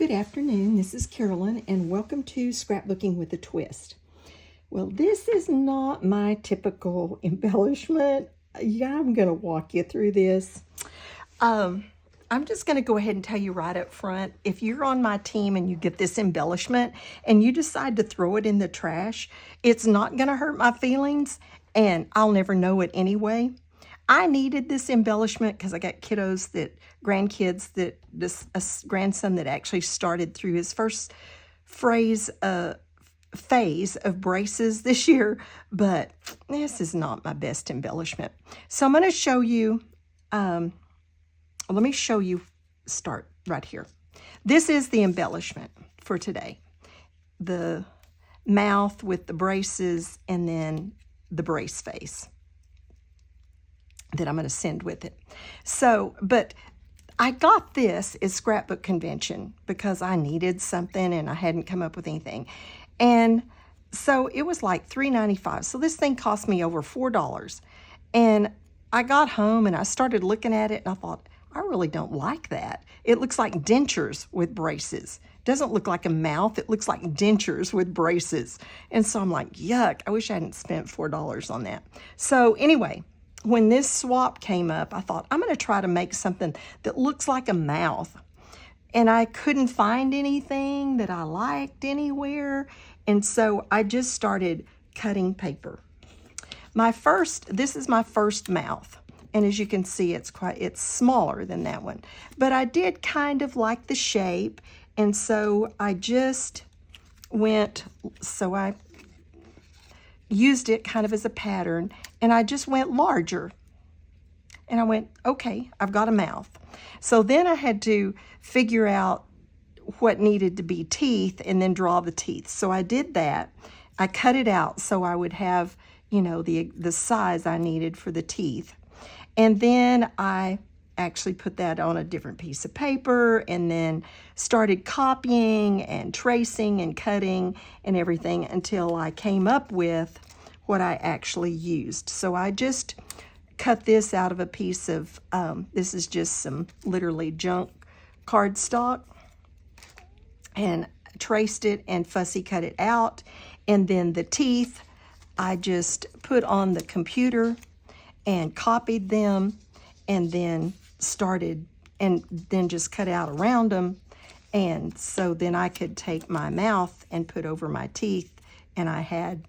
Good afternoon, this is Carolyn, and welcome to Scrapbooking with a Twist. Well, this is not my typical embellishment. Yeah, I'm going to walk you through this. I'm just going to go ahead and tell you right up front, if you're on my team and you get this embellishment and you decide to throw it in the trash, it's not going to hurt my feelings, and I'll never know it anyway. I needed this embellishment because I got grandkids a grandson that actually started through his first phase of braces this year, but this is not my best embellishment. So I'm going to show you, let me show you, start right here. This is the embellishment for today. The mouth with the braces and then the brace face that I'm going to send with it. So, but I got this at Scrapbook Convention because I needed something and I hadn't come up with anything. And so it was like $3.95. So this thing cost me over $4. And I got home and I started looking at it and I thought, I really don't like that. It looks like dentures with braces. It doesn't look like a mouth. It looks like dentures with braces. And so I'm like, yuck, I wish I hadn't spent $4 on that. So anyway, when this swap came up, I thought, I'm going to try to make something that looks like a mouth. And I couldn't find anything that I liked anywhere. And so I just started cutting paper. This is my first mouth. And as you can see, it's smaller than that one. But I did kind of like the shape. And so I just I used it kind of as a pattern, and I just went larger. And I went, okay, I've got a mouth. So then I had to figure out what needed to be teeth and then draw the teeth. So I did that. I cut it out so I would have, the size I needed for the teeth. And then I actually put that on a different piece of paper and then started copying and tracing and cutting and everything until I came up with what I actually used. So I just cut this out of a piece of, this is just some literally junk cardstock, and traced it and fussy cut it out. And then the teeth, I just put on the computer and copied them and then just cut out around them. And so then I could take my mouth and put over my teeth, and I had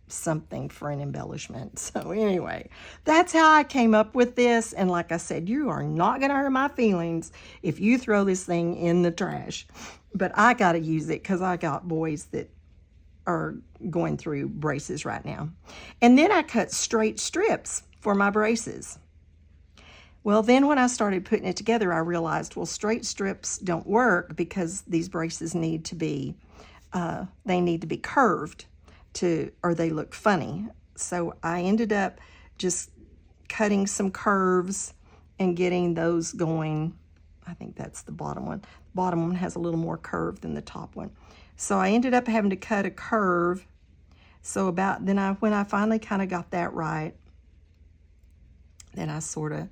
something for an embellishment. So anyway, that's how I came up with this. And like I said, you are not going to hurt my feelings if you throw this thing in the trash. But I got to use it because I got boys that are going through braces right now. And then I cut straight strips for my braces. Well, then when I started putting it together, I realized, well, straight strips don't work because these braces need to be, they need to be curved or they look funny. So I ended up just cutting some curves and getting those going. I think that's the bottom one. The bottom one has a little more curve than the top one. So I ended up having to cut a curve. So when I finally kind of got that right, then I sort of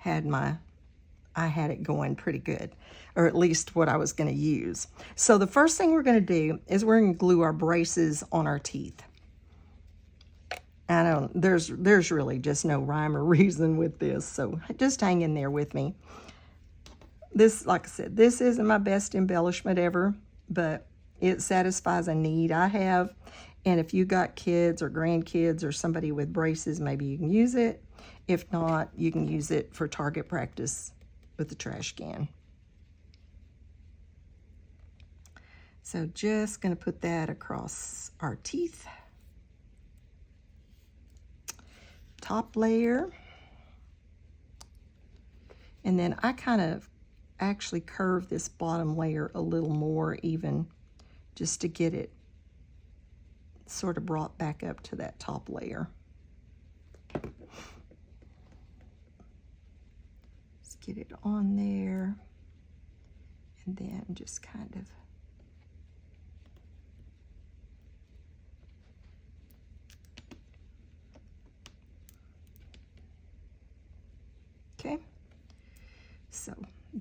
I had it going pretty good, or at least what I was going to use. So the first thing we're going to do is we're going to glue our braces on our teeth. There's really just no rhyme or reason with this, so just hang in there with me. This, like I said, this isn't my best embellishment ever, but it satisfies a need I have. And if you got kids or grandkids or somebody with braces, maybe you can use it. If not, you can use it for target practice with the trash can. So just going to put that across our teeth. Top layer. And then I kind of actually curve this bottom layer a little more even, just to get it sort of brought back up to that top layer. Just get it on there, and then just kind of okay. So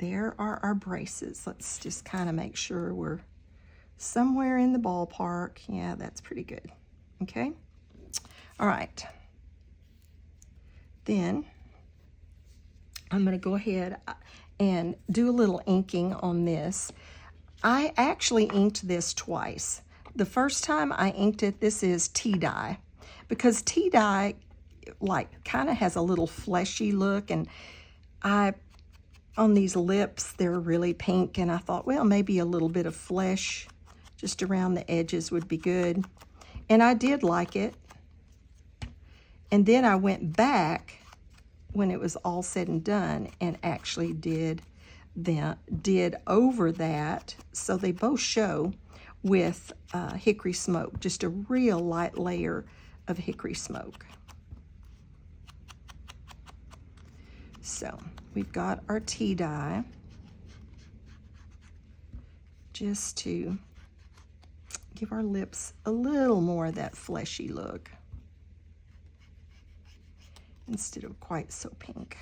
there are our braces. Let's just kind of make sure we're somewhere in the ballpark. Yeah, that's pretty good. Okay. All right. Then I'm going to go ahead and do a little inking on this. I actually inked this twice. The first time I inked it, this is tea dye, because tea dye like kind of has a little fleshy look, and on these lips they're really pink, and I thought, well, maybe a little bit of flesh just around the edges would be good, and I did like it. And then I went back when it was all said and done and actually did over that, so they both show with hickory smoke, just a real light layer of hickory smoke. So we've got our tea dye, just to give our lips a little more of that fleshy look instead of quite so pink.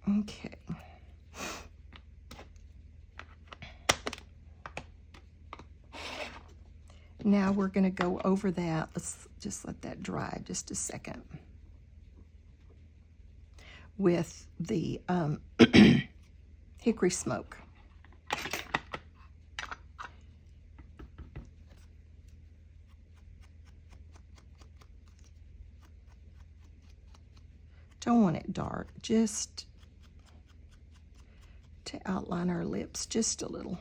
Okay. Now we're going to go over that. Let's just let that dry just a second with the hickory smoke. Don't want it dark, just to outline our lips just a little.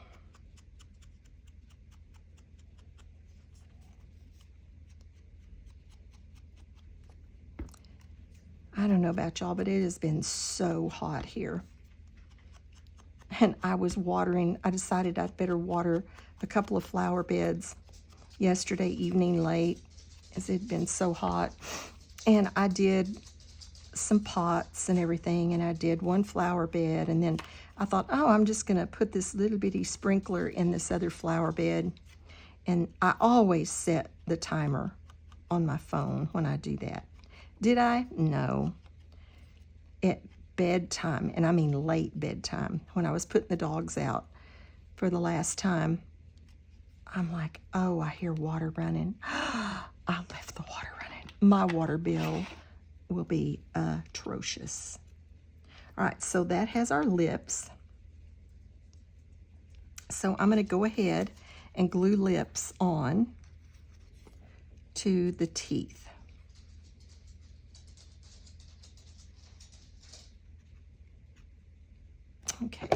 I don't know about y'all, but it has been so hot here. And I was watering, I decided I'd better water a couple of flower beds yesterday evening late, as it had been so hot. And I did some pots and everything, and I did one flower bed, and then I thought, oh, I'm just gonna put this little bitty sprinkler in this other flower bed. And I always set the timer on my phone when I do that. Did I? No. At bedtime, and I mean late bedtime, when I was putting the dogs out for the last time, I'm like, oh, I hear water running. I left the water running. My water bill will be atrocious. All right, so that has our lips. So I'm going to go ahead and glue lips on to the teeth. Okay.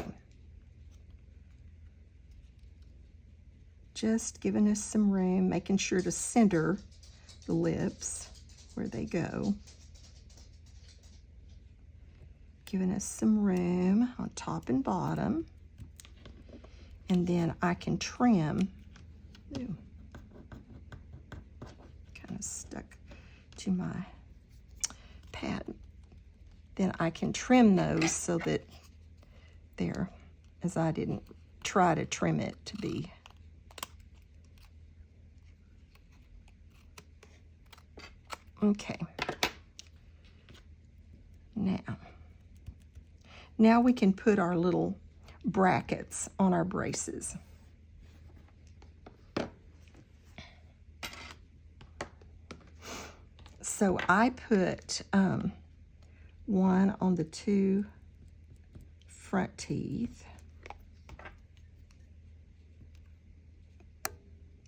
Just giving us some room, making sure to center the lips where they go. Giving us some room on top and bottom. And then I can trim. Ooh, kind of stuck to my pad. Then I can trim those so that there, as I didn't try to trim it to be okay. Now we can put our little brackets on our braces. So I put one on the two front teeth.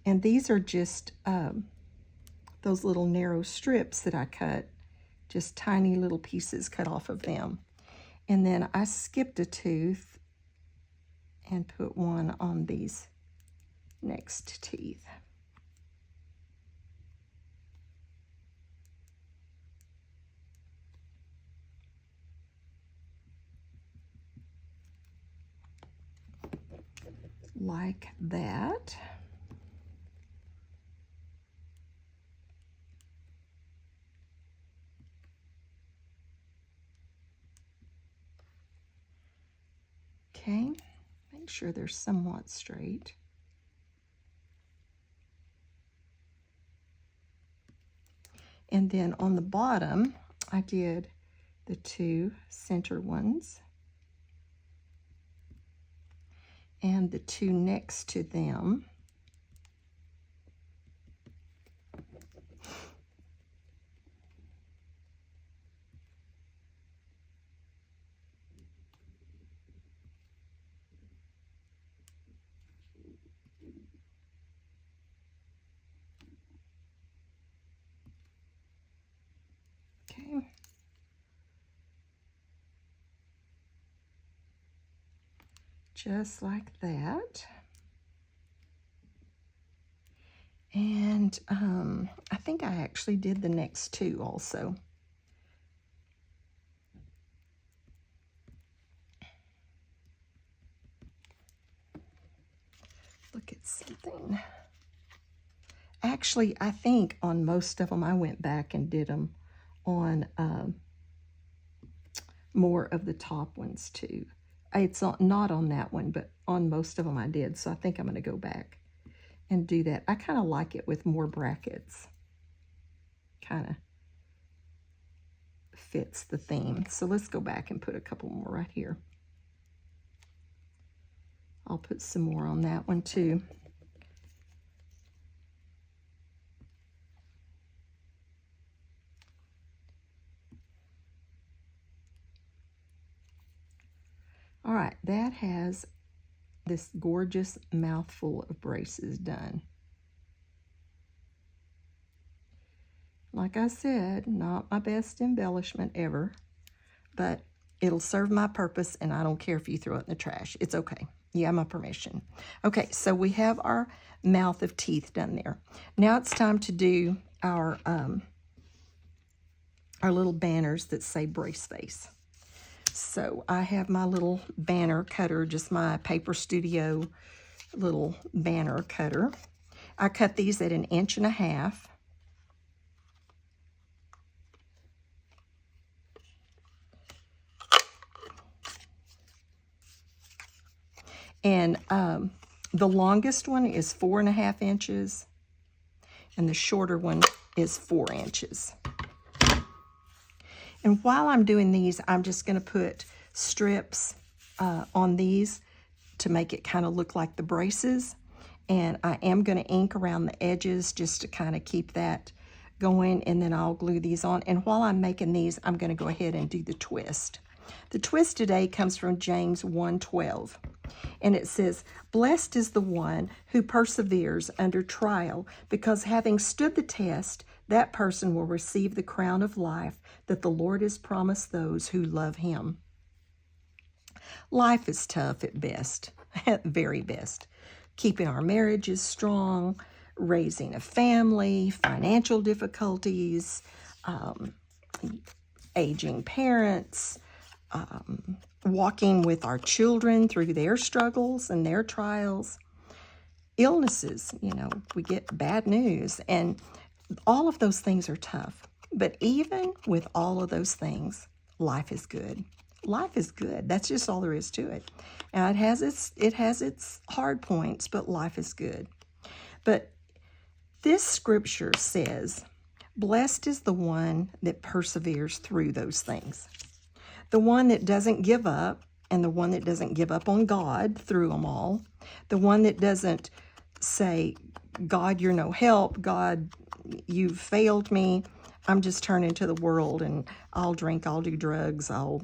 And these are just those little narrow strips that I cut, just tiny little pieces cut off of them. And then I skipped a tooth and put one on these next teeth. Like that. Okay, make sure they're somewhat straight. And then on the bottom, I did the two center ones and the two next to them. Okay. Just like that. And I think I actually did the next two also. Look at something. Actually, I think on most of them, I went back and did them on more of the top ones too. It's not on that one, but on most of them I did. So I think I'm going to go back and do that. I kind of like it with more brackets. Kind of fits the theme. So let's go back and put a couple more right here. I'll put some more on that one too. All right, that has this gorgeous mouthful of braces done. Like I said, not my best embellishment ever, but it'll serve my purpose, and I don't care if you throw it in the trash. It's okay. You have my permission. Okay, so we have our mouth of teeth done there. Now it's time to do our little banners that say brace face. So I have my little banner cutter, just my Paper Studio little banner cutter. I cut these at 1.5 inches. And the longest one is 4.5 inches, and the shorter one is 4 inches. And while I'm doing these, I'm just going to put strips on these to make it kind of look like the braces. And I am going to ink around the edges just to kind of keep that going, and then I'll glue these on. And while I'm making these, I'm going to go ahead and do the twist. The twist today comes from James 1:12. And it says, "Blessed is the one who perseveres under trial, because having stood the test, that person will receive the crown of life that the Lord has promised those who love him." Life is tough at best, at very best. Keeping our marriages strong, raising a family, financial difficulties, aging parents, walking with our children through their struggles and their trials, illnesses, we get bad news, and all of those things are tough. But even with all of those things, life is good. Life is good. That's just all there is to it. Now it has its hard points, but life is good. But this scripture says, "Blessed is the one that perseveres through those things." The one that doesn't give up, and the one that doesn't give up on God through them all. The one that doesn't say, "God, you're no help. God, you've failed me. I'm just turning to the world, and I'll drink, I'll do drugs, I'll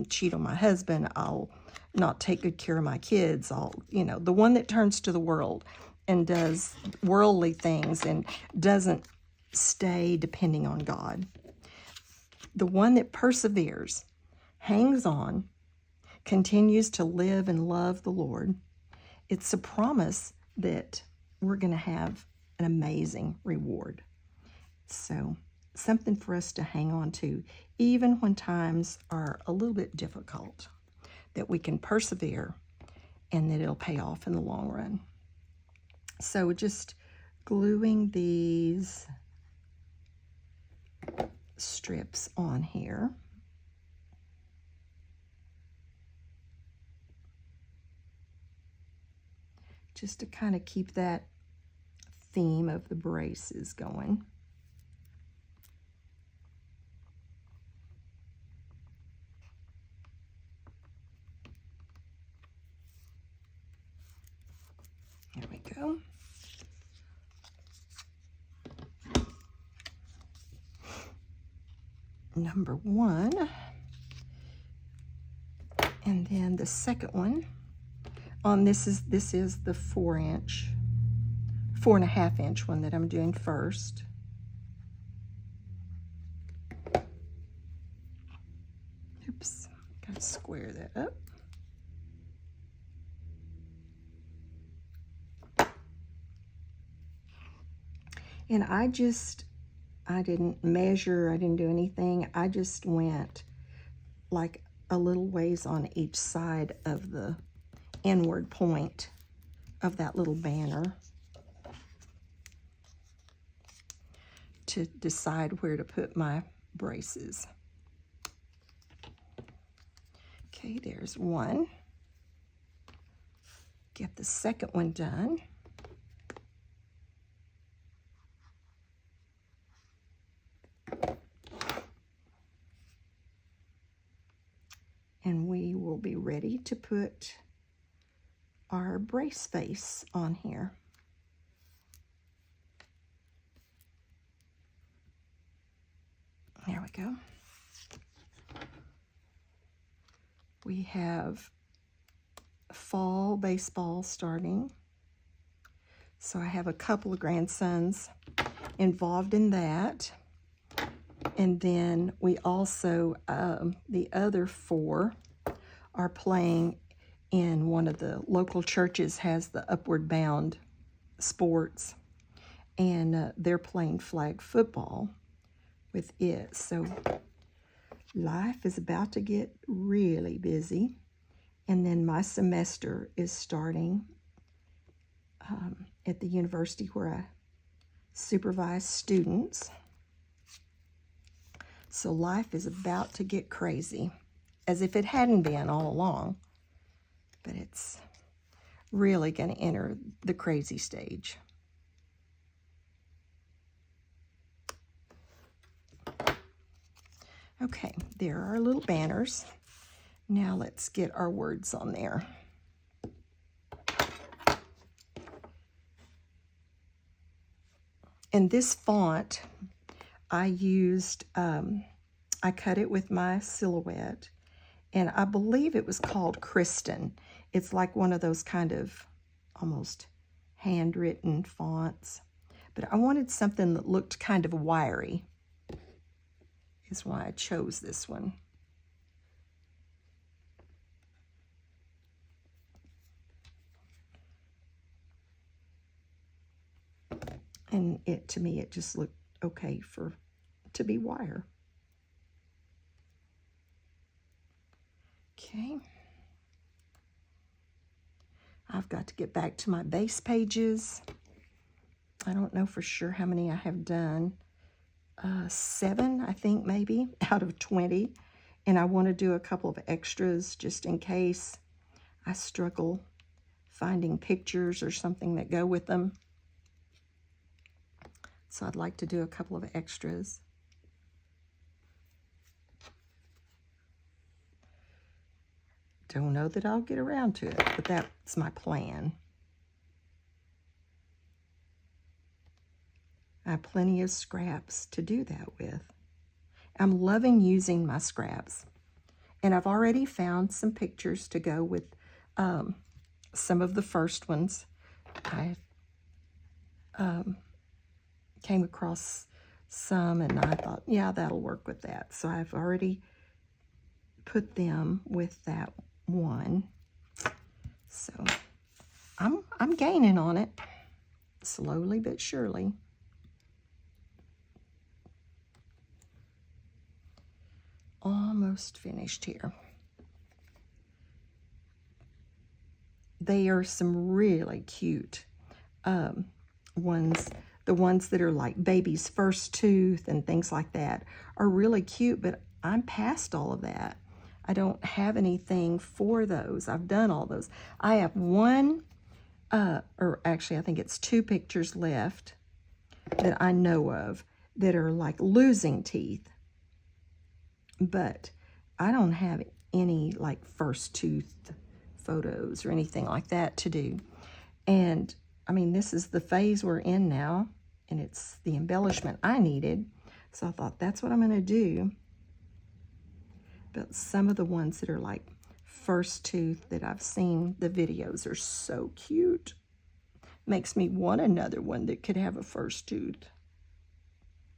cheat on my husband, I'll not take good care of my kids." The one that turns to the world and does worldly things and doesn't stay depending on God. The one that perseveres, hangs on, continues to live and love the Lord. It's a promise that we're going to have an amazing reward. So something for us to hang on to, even when times are a little bit difficult, that we can persevere and that it'll pay off in the long run. So just gluing these strips on here. Just to kind of keep that theme of the braces going. go. Number 1. And then the second one on this is the 4.5 inch one that I'm doing first. Oops, gotta square that up. And I didn't measure, I didn't do anything. I just went like a little ways on each side of the inward point of that little banner to decide where to put my braces. Okay, there's one. Get the second one done. And we will be ready to put our brace face on here. There we go. We have fall baseball starting. So I have a couple of grandsons involved in that. And then we also, the other 4 are playing in one of the local churches, has the Upward Bound sports. And they're playing flag football with it. So life is about to get really busy. And then my semester is starting at the university where I supervise students. So life is about to get crazy, as if it hadn't been all along. But it's really going to enter the crazy stage. Okay, there are our little banners. Now let's get our words on there. And this font, I used, I cut it with my Silhouette, and I believe it was called Kristen. It's like one of those kind of almost handwritten fonts. But I wanted something that looked kind of wiry, is why I chose this one. And to me, it just looked okay to be wire. Okay. I've got to get back to my base pages. I don't know for sure how many I have done. 7, I think, maybe, out of 20. And I want to do a couple of extras just in case I struggle finding pictures or something that go with them. So I'd like to do a couple of extras. Don't know that I'll get around to it, but that's my plan. I have plenty of scraps to do that with. I'm loving using my scraps. And I've already found some pictures to go with some of the first ones. I came across some and I thought, yeah, that'll work with that. So I've already put them with that one. So I'm gaining on it, slowly but surely. Almost finished here. They are some really cute ones. The ones that are like baby's first tooth and things like that are really cute, but I'm past all of that. I don't have anything for those. I've done all those. I have one, or actually I think it's 2 pictures left that I know of that are like losing teeth. But I don't have any like first tooth photos or anything like that to do. And I mean, this is the phase we're in now, and it's the embellishment I needed. So I thought that's what I'm going to do. But some of the ones that are like first tooth that I've seen, the videos are so cute. Makes me want another one that could have a first tooth.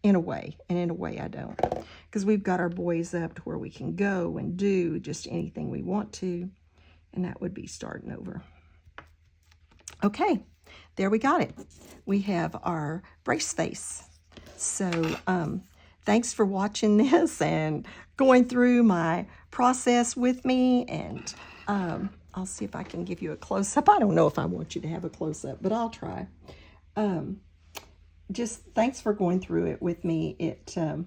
In a way, and in a way I don't. Because we've got our boys up to where we can go and do just anything we want to. And that would be starting over. Okay, there we got it. We have our brace face. So thanks for watching this and going through my process with me. And I'll see if I can give you a close-up. I don't know if I want you to have a close-up, but I'll try. Just thanks for going through it with me. This one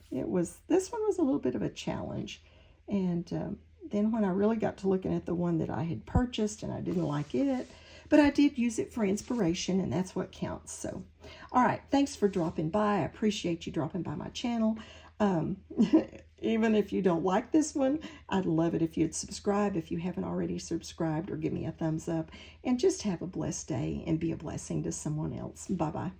was a little bit of a challenge. And then when I really got to looking at the one that I had purchased and I didn't like it, but I did use it for inspiration, and that's what counts. So, all right, thanks for dropping by. I appreciate you dropping by my channel. Even if you don't like this one, I'd love it if you'd subscribe if you haven't already subscribed, or give me a thumbs up. And just have a blessed day and be a blessing to someone else. Bye-bye.